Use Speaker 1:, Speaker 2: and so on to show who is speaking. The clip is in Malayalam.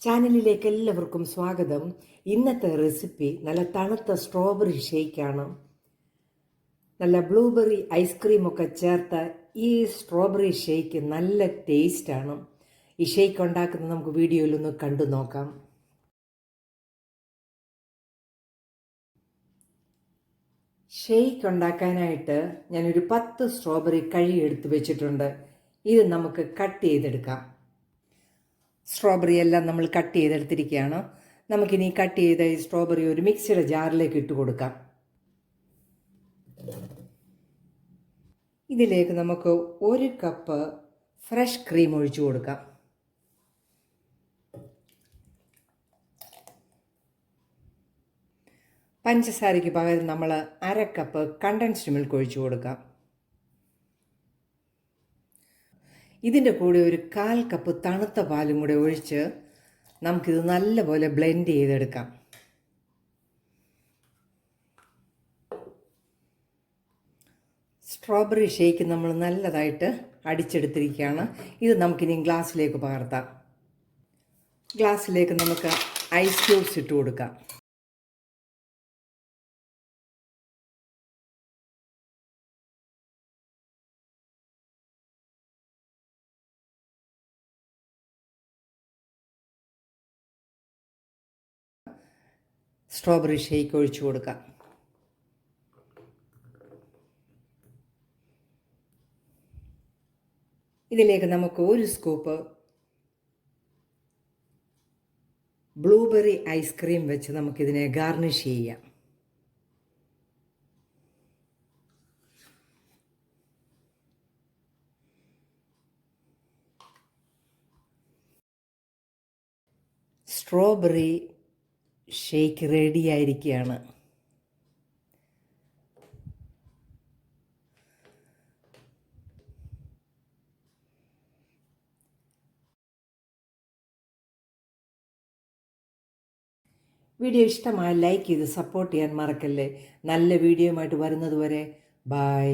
Speaker 1: ചാനലിലേക്ക് എല്ലാവർക്കും സ്വാഗതം. ഇന്നത്തെ റെസിപ്പി നല്ല തണുത്ത സ്ട്രോബെറി ഷേക്കാണ്. നല്ല ബ്ലൂബെറി ഐസ്ക്രീമൊക്കെ ചേർത്ത ഈ സ്ട്രോബെറി ഷേക്ക് നല്ല ടേസ്റ്റാണ്. ഈ ഷേക്ക് ഉണ്ടാക്കുന്നത് നമുക്ക് വീഡിയോയിലൊന്ന് കണ്ടു നോക്കാം. ഷേക്ക് ഉണ്ടാക്കാനായിട്ട് ഞാനൊരു 10 സ്ട്രോബെറി കഴുകിയെടുത്ത് വെച്ചിട്ടുണ്ട്. ഇത് നമുക്ക് കട്ട് ചെയ്തെടുക്കാം. സ്ട്രോബെറി എല്ലാം നമ്മൾ കട്ട് ചെയ്തെടുത്തിരിക്കുകയാണ്. നമുക്കിനി കട്ട് ചെയ്ത ഈ സ്ട്രോബെറി ഒരു മിക്സിയുടെ ജാറിലേക്ക് ഇട്ട് കൊടുക്കാം. ഇതിലേക്ക് നമുക്ക് 1 കപ്പ് ഫ്രഷ് ക്രീം ഒഴിച്ചു കൊടുക്കാം. പഞ്ചസാരയ്ക്ക് പകരം നമ്മൾ 1/2 കപ്പ് കണ്ടൻസ്ഡ് മിൽക്ക് ഒഴിച്ചു കൊടുക്കാം. ഇതിൻ്റെ കൂടെ ഒരു 1/4 കപ്പ് തണുത്ത പാലും കൂടെ ഒഴിച്ച് നമുക്കിത് നല്ലപോലെ ബ്ലെൻഡ് ചെയ്തെടുക്കാം. സ്ട്രോബെറി ഷേക്ക് നമ്മൾ നല്ലതായിട്ട് അടിച്ചെടുത്തിരിക്കുകയാണ്. ഇത് നമുക്കിനി ഗ്ലാസ്സിലേക്ക് പകർത്താം. ഗ്ലാസ്സിലേക്ക് നമുക്ക് ഐസ് ക്യൂബ്സ് ഇട്ട് കൊടുക്കാം. സ്ട്രോബെറി ഷേക്ക് ഒഴിച്ചു കൊടുക്കാം. ഇതിലേക്ക് നമുക്ക് 1 സ്കൂപ്പ് ബ്ലൂബെറി ഐസ്ക്രീം വെച്ച് നമുക്കിതിനെ ഗാർണിഷ് ചെയ്യാം. സ്ട്രോബെറി ഷേക്ക് റെഡി ആയിരിക്കുകയാണ്. വീഡിയോ ഇഷ്ടമായ ലൈക്ക് ചെയ്ത് സപ്പോർട്ട് ചെയ്യാൻ മറക്കല്ലേ. നല്ല വീഡിയോയുമായിട്ട് വരുന്നത് വരെ ബൈ.